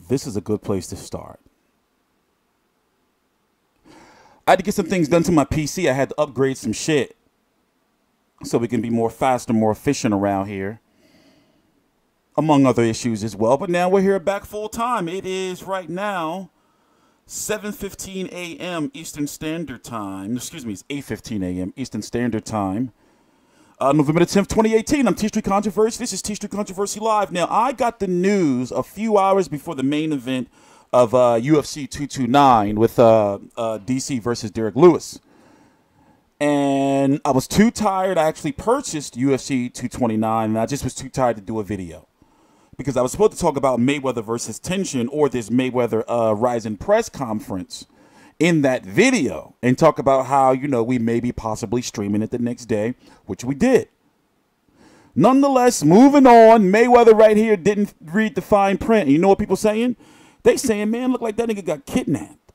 This is a good place to start. I had to get some things done to my PC. I had to upgrade some shit so we can be more faster, more efficient around here, among other issues as well. But now we're here back full time. It is right now 7:15 a.m. Eastern Standard Time. Excuse me, it's 8:15 a.m. Eastern Standard Time. November the 10th, 2018. I'm TstreeT Controversy. This is TstreeT Controversy Live. Now, I got the news a few hours before the main event of UFC 229 with DC versus Derek Lewis. And I was too tired. I actually purchased UFC 229, and I just was too tired to do a video. Because I was supposed to talk about Mayweather versus Tenshin, or this Mayweather Rizin press conference in that video, and talk about how, you know, we may be possibly streaming it the next day, which we did. Nonetheless, moving on, Mayweather right here didn't read the fine print. And you know what people saying? They saying, man, look like that nigga got kidnapped.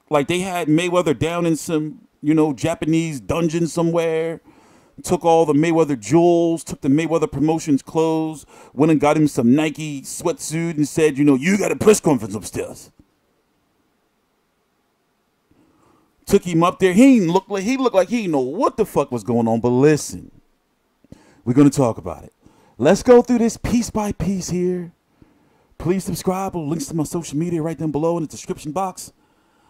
Like they had Mayweather down in some, you know, Japanese dungeon somewhere, took all the Mayweather jewels, took the Mayweather Promotions clothes, went and got him some Nike sweatsuit and said, you know, you got a press conference upstairs. Took him up there. He looked like he didn't know what the fuck was going on. But listen, we're going to talk about it. Let's go through this piece by piece here. Please subscribe. Links to my social media right down below in the description box.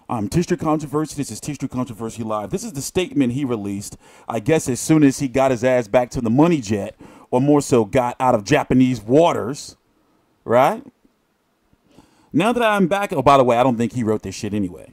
I'm TstreeT Controversy. This is TstreeT Controversy Live. This is the statement he released, I guess, as soon as he got his ass back to the money jet, or more so got out of Japanese waters, right? Now that I'm back, oh, by the way, I don't think he wrote this shit anyway.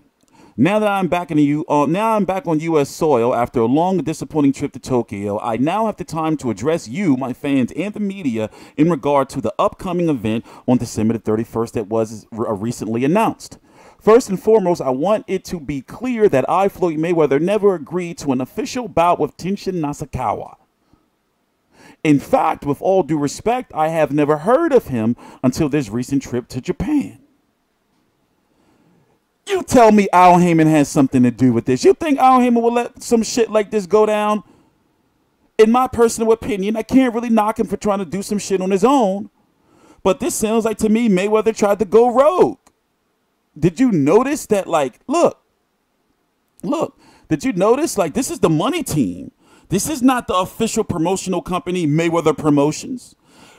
Now that I'm back on U.S. soil after a long and disappointing trip to Tokyo, I now have the time to address you, my fans, and the media in regard to the upcoming event on December the 31st that was recently announced. First and foremost, I want it to be clear that I, Floyd Mayweather, never agreed to an official bout with Tenshin Nasukawa. In fact, with all due respect, I have never heard of him until this recent trip to Japan. You tell me Al Haymon has something to do with this. You think Al Haymon will let some shit like this go down? In my personal opinion, I can't really knock him for trying to do some shit on his own. But this sounds like, to me, Mayweather tried to go rogue. Did you notice that, like, look, did you notice, like, this is the money team. This is not the official promotional company, Mayweather Promotions.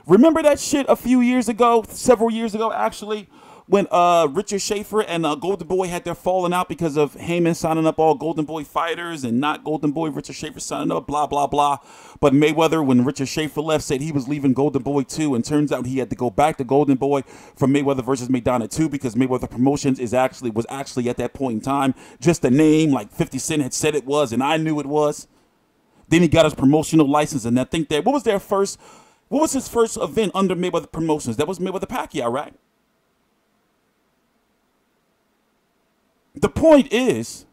Remember that shit a few years ago, several years ago, actually, when Richard Schaefer and Golden Boy had their falling out because of Haymon signing up all Golden Boy fighters and not Golden Boy Richard Schaefer signing up, blah, blah, blah. But Mayweather, when Richard Schaefer left, said he was leaving Golden Boy too, and turns out he had to go back to Golden Boy for Mayweather versus Maidana 2 because Mayweather Promotions was actually at that point in time just a name, like 50 Cent had said it was, and I knew it was. Then he got his promotional license, and I think that, what was his first event under Mayweather Promotions? That was Mayweather Pacquiao, right? The point is,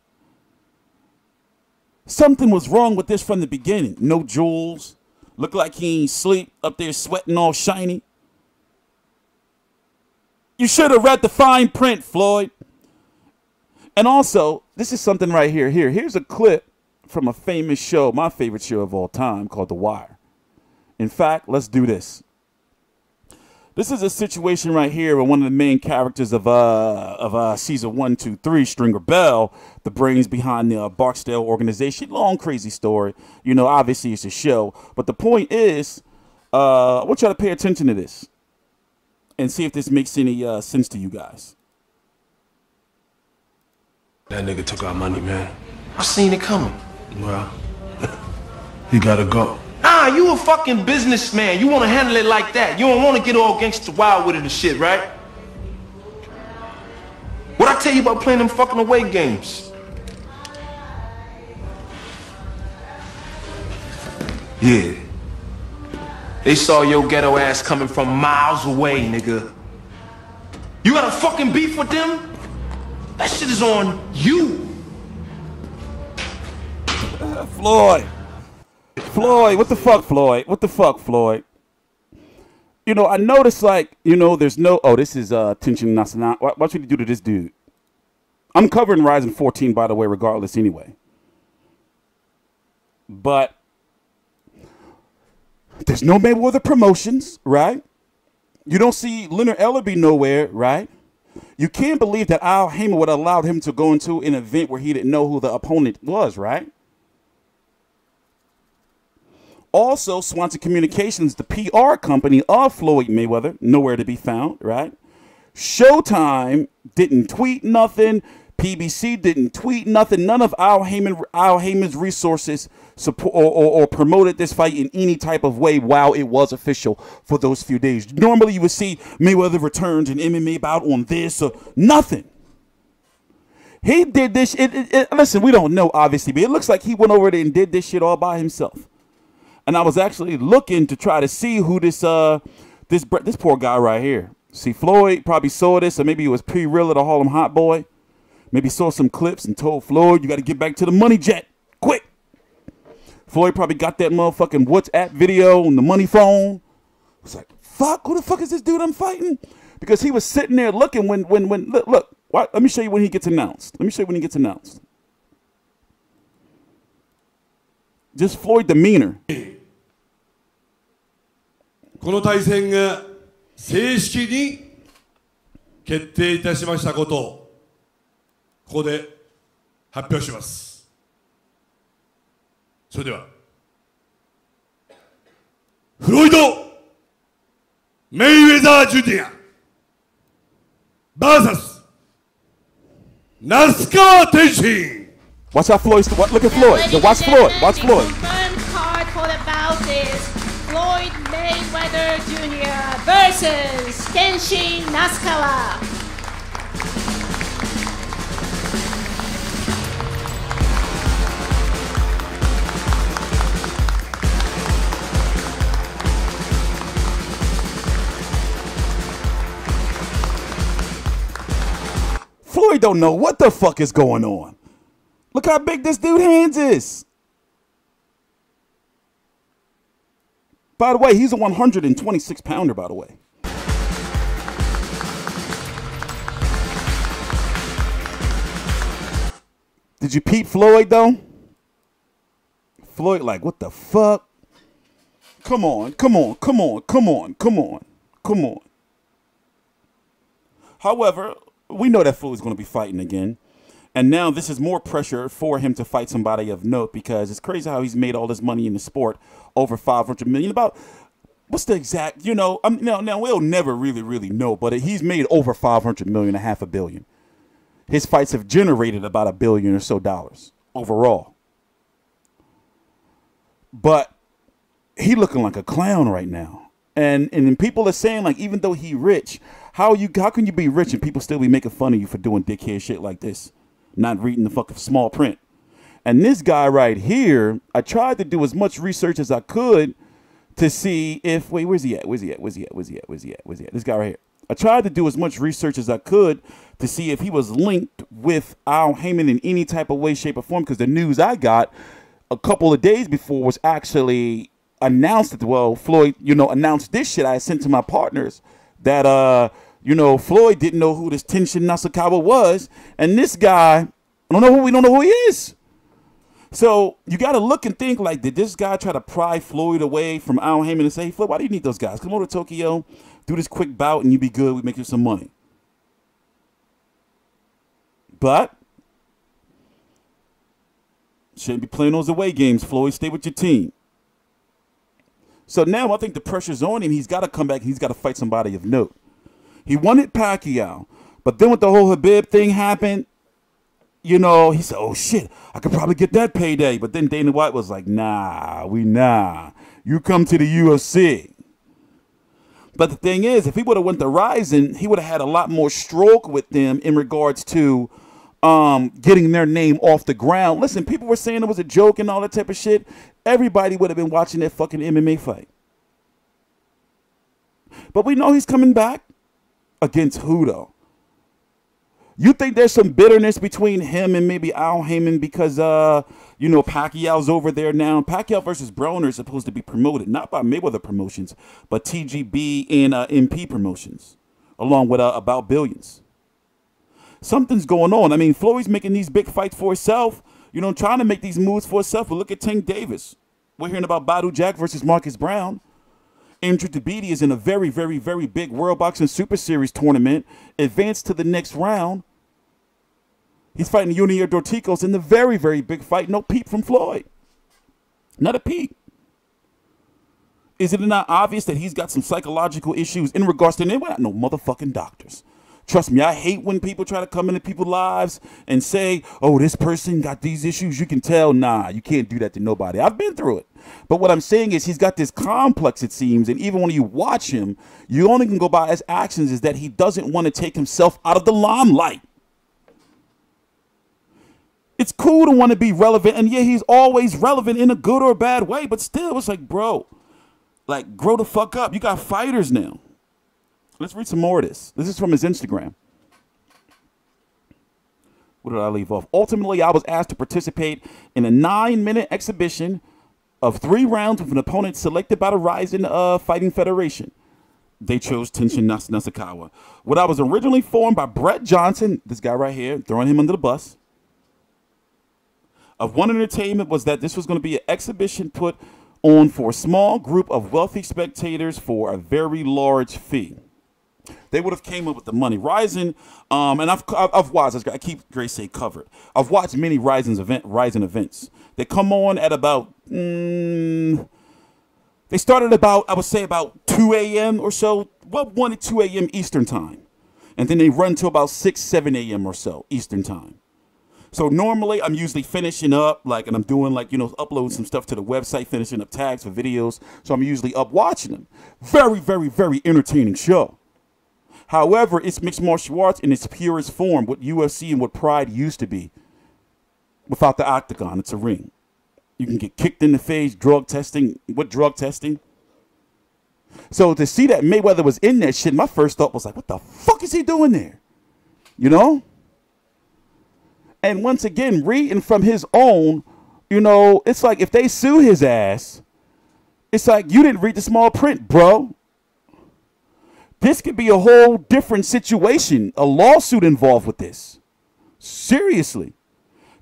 something was wrong with this from the beginning. No jewels. Look like he ain't sleep. Up there sweating all shiny. You should have read the fine print, Floyd. And also, this is something right here. Here's a clip from a famous show, my favorite show of all time, called The Wire. In fact, let's do this. This is a situation right here where one of the main characters of season 1, 2, 3, Stringer Bell, the brains behind the Barksdale organization. Long, crazy story. You know, obviously it's a show. But the point is, I want y'all to pay attention to this and see if this makes any sense to you guys. That nigga took our money, man. I seen it coming. Well, he gotta go. Nah, you a fucking businessman. You want to handle it like that. You don't want to get all gangsta wild with it and shit, right? What I tell you about playing them fucking away games? Yeah. They saw your ghetto ass coming from miles away, nigga. You got a fucking beef with them? That shit is on you. Floyd, what the fuck, Floyd? What the fuck, Floyd? You know, I noticed, like, you know, there's no... Oh, this is Tenshin Nasukawa. What should you do to this dude? I'm covering Rizin 14, by the way, regardless anyway. But there's no Mayweather Promotions, right? You don't see Leonard Ellerby nowhere, right? You can't believe that Al Haymon would have allowed him to go into an event where he didn't know who the opponent was, right? Also, Swanson Communications, the PR company of Floyd Mayweather, nowhere to be found, right? Showtime didn't tweet nothing. PBC didn't tweet nothing. None of Al Haymon's resources support or promoted this fight in any type of way while it was official for those few days. Normally, you would see Mayweather returns an MMA bout on this or nothing. He did this. Listen, we don't know, obviously, but it looks like he went over there and did this shit all by himself. And I was actually looking to try to see who this poor guy right here. See, Floyd probably saw this, or maybe it was P-Real to Harlem Hot Boy. Maybe saw some clips and told Floyd, you got to get back to the money jet, quick. Floyd probably got that motherfucking WhatsApp video on the money phone. Was like, fuck, who the fuck is this dude I'm fighting? Because he was sitting there looking when look, let me show you when he gets announced. Let me show you when he gets announced. Just Floyd demeanor. この対戦が正式に決定いたしましたことをここで発表します。それではフロイド・メイウェザー・ジュニア VS 那須川天心。 Watch out, Floyd. Look at Floyd. Watch Floyd. Watch Floyd. The confirmed card for the bout is Floyd Mayweather Jr. versus Tenshin Nasukawa. Floyd don't know what the fuck is going on. Look how big this dude's hands is. By the way, he's a 126 pounder, by the way. Did you peep Floyd, though? Floyd like, what the fuck? Come on, come on, come on, come on, come on, come on. However, we know that Floyd's going to be fighting again. And now this is more pressure for him to fight somebody of note, because it's crazy how he's made all this money in the sport, over 500 million. About what's the exact, now we'll never really know, but he's made over 500 million, $500 million. His fights have generated about $1 billion or so dollars overall. But he looking like a clown right now. And then people are saying, like, even though he rich, how can you be rich and people still be making fun of you for doing dickhead shit like this? Not reading the fucking small print. And this guy right here, I tried to do as much research as I could to see if, wait, where's he at? Where's he at? Where's he at? Where's he at? Where's he at? Where's he at? This guy right here. I tried to do as much research as I could to see if he was linked with Al Haymon in any type of way, shape, or form, because the news I got a couple of days before was actually announced that, well, Floyd, announced this shit I sent to my partners that, Floyd didn't know who this Tenshin Nasukawa was, and this guy, we don't know who he is. So you got to look and think, like, did this guy try to pry Floyd away from Al Haymon and say, hey, Floyd, why do you need those guys? Come over to Tokyo, do this quick bout, and you be good. We make you some money. But shouldn't be playing those away games, Floyd. Stay with your team. So now I think the pressure's on him. He's got to come back. He's got to fight somebody of note. He wanted Pacquiao, but then when the whole Habib thing happened, he said, oh, shit, I could probably get that payday. But then Dana White was like, nah. You come to the UFC. But the thing is, if he would have went to RISE, he would have had a lot more stroke with them in regards to getting their name off the ground. Listen, people were saying it was a joke and all that type of shit. Everybody would have been watching that fucking MMA fight. But we know he's coming back. Against who, though? You think there's some bitterness between him and maybe Al Haymon because, Pacquiao's over there now? Pacquiao versus Broner is supposed to be promoted, not by Mayweather Promotions, but TGB and MP Promotions, along with About Billions. Something's going on. I mean, Floyd's making these big fights for himself, trying to make these moves for himself. But look at Tank Davis. We're hearing about Badu Jack versus Marcus Brown. Andrew Dabidi is in a very, very, very big World Boxing Super Series tournament, advanced to the next round. He's fighting Junior Dorticos in the very, very big fight. No peep from Floyd. Not a peep. Is it not obvious that he's got some psychological issues in regards to him? We're not no motherfucking doctors. Trust me, I hate when people try to come into people's lives and say, oh, this person got these issues. You can tell. Nah, you can't do that to nobody. I've been through it. But what I'm saying is he's got this complex, it seems, and even when you watch him, you only can go by his actions is that he doesn't want to take himself out of the limelight. It's cool to want to be relevant, and yeah, he's always relevant in a good or bad way, but still, it's like, bro, like, grow the fuck up. You got fighters now. Let's read some more of this. This is from his Instagram. What did I leave off? Ultimately, I was asked to participate in a 9-minute exhibition of 3 rounds with an opponent selected by the RISE Fighting Federation. They chose Tenshin Nasukawa. What I was originally formed by Brett Johnson, this guy right here, throwing him under the bus, of One Entertainment was that this was going to be an exhibition put on for a small group of wealthy spectators for a very large fee. They would have came up with the money. Rising, and I've watched. I keep Grace say covered. I've watched many Rising events. They come on at about. They started about, I would say, about 2 a.m. or so. Well, 1 to 2 a.m. Eastern time, and then they run to about 6, 7 a.m. or so Eastern time. So normally I'm usually finishing up, and I'm doing uploading some stuff to the website, finishing up tags for videos. So I'm usually up watching them. Very, very, very entertaining show. However, it's mixed martial arts in its purest form, what UFC and what Pride used to be. Without the octagon, it's a ring. You can get kicked in the face, drug testing. What drug testing? So to see that Mayweather was in that shit, my first thought was like, what the fuck is he doing there? You know? And once again, reading from his own, it's like if they sue his ass, it's like you didn't read the small print, bro. This could be a whole different situation, a lawsuit involved with this. Seriously.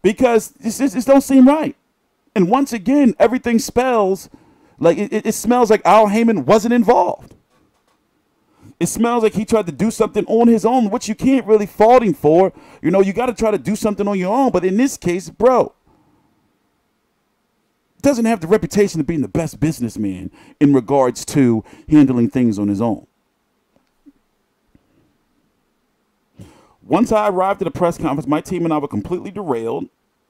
Because this don't seem right. And once again, everything spells like it smells like Al Haymon wasn't involved. It smells like he tried to do something on his own, which you can't really fault him for. You got to try to do something on your own. But in this case, bro, doesn't have the reputation of being the best businessman in regards to handling things on his own. Once I arrived at a press conference, my team and I were completely derailed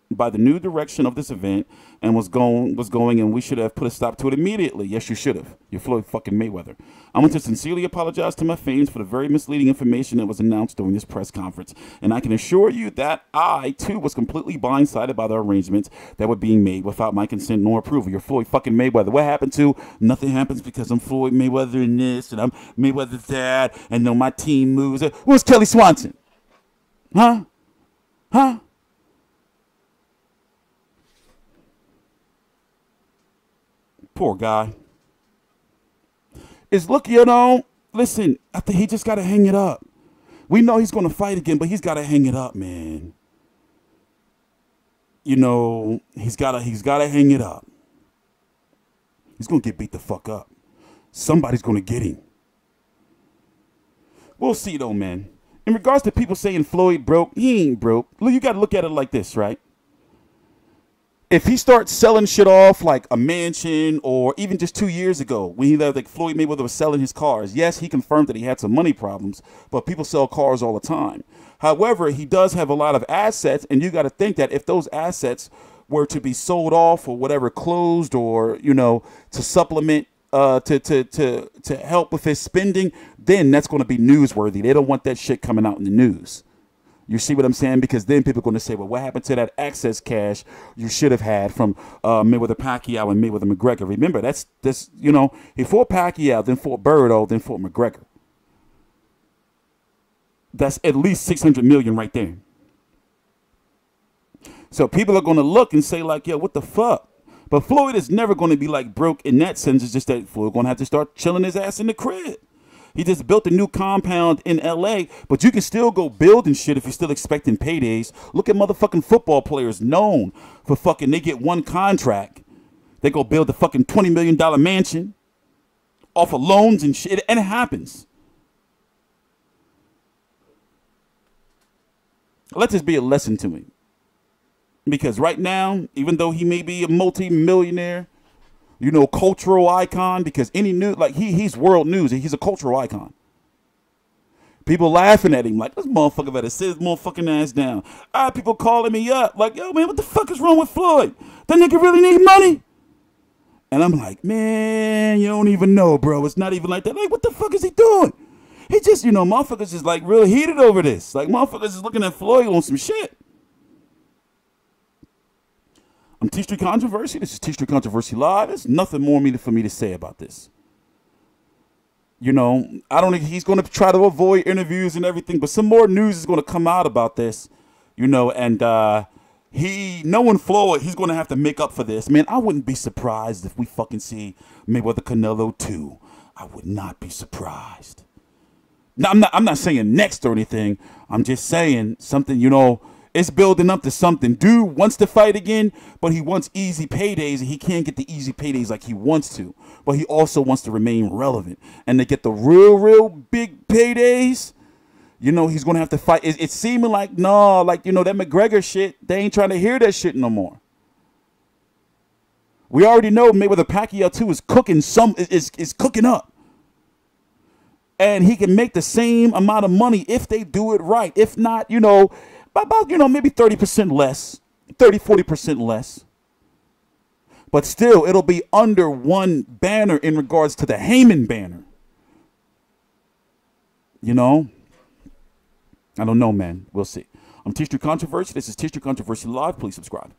by the new direction of this event and was going, and we should have put a stop to it immediately. Yes, you should have. You're Floyd fucking Mayweather. I want to sincerely apologize to my fans for the very misleading information that was announced during this press conference, and I can assure you that I, too, was completely blindsided by the arrangements that were being made without my consent nor approval. You're Floyd fucking Mayweather. What happened to nothing happens because I'm Floyd Mayweather in this, and I'm Mayweather that, and then my team moves. Where's Kelly Swanson? Huh? Poor guy. Listen, I think he just got to hang it up. We know he's going to fight again, but he's got to hang it up, man. He's got to hang it up. He's going to get beat the fuck up. Somebody's going to get him. We'll see, though, man. In regards to people saying Floyd broke, he ain't broke. Look, you got to look at it like this, right? If he starts selling shit off like a mansion, or even just 2 years ago when Floyd Mayweather was selling his cars, yes, he confirmed that he had some money problems, but people sell cars all the time. However, he does have a lot of assets, and you got to think that if those assets were to be sold off or whatever, closed, or to supplement to help with his spending, then that's going to be newsworthy. They don't want that shit coming out in the news. You see what I'm saying? Because then people are going to say, well, what happened to that excess cash you should have had from Mayweather Pacquiao and Mayweather McGregor? Remember, he fought Pacquiao, then fought Berto, then fought McGregor. That's at least $600 million right there. So people are going to look and say like, yo, what the fuck? But Floyd is never going to be like broke in that sense. It's just that Floyd going to have to start chilling his ass in the crib. He just built a new compound in L.A., but you can still go building shit if you're still expecting paydays. Look at motherfucking football players known for fucking, they get one contract. They go build a fucking $20 million mansion. off of loans and shit, and it happens. Let this be a lesson to me. Because right now, even though he may be a multi-millionaire, you know, cultural icon, because any news, like he's world news, he's a cultural icon. People laughing at him like, this motherfucker better sit his motherfucking ass down. I have people calling me up like, yo, man, what the fuck is wrong with Floyd? That nigga really need money? And I'm like, man, you don't even know, bro. It's not even like that. Like, what the fuck is he doing? He just, you know, motherfuckers is like real heated over this. Like, motherfuckers is looking at Floyd on some shit. I'm TstreeT Controversy. This is TstreeT Controversy Live. There's nothing more for me to say about this. You know, I don't think he's going to try to avoid interviews and everything, but some more news is going to come out about this, you know, and knowing Floyd, he's going to have to make up for this. Man, I wouldn't be surprised if we fucking see Mayweather Canelo 2. I would not be surprised. Now, I'm not saying next or anything. I'm just saying something, you know, it's building up to something. Dude wants to fight again, but he wants easy paydays, and he can't get the easy paydays like he wants to. But he also wants to remain relevant. And to get the real big paydays, you know, he's going to have to fight. It's seeming like, no, like, you know, that McGregor shit, they ain't trying to hear that shit no more. We already know Mayweather Pacquiao 2 is cooking is cooking up. And he can make the same amount of money if they do it right. If not, you know, about, you know, maybe 30% less, 40% less. But still, it'll be under one banner in regards to the Haymon banner. You know? I don't know, man. We'll see. I'm TstreeT Controversy. This is TstreeT Controversy Live. Please subscribe.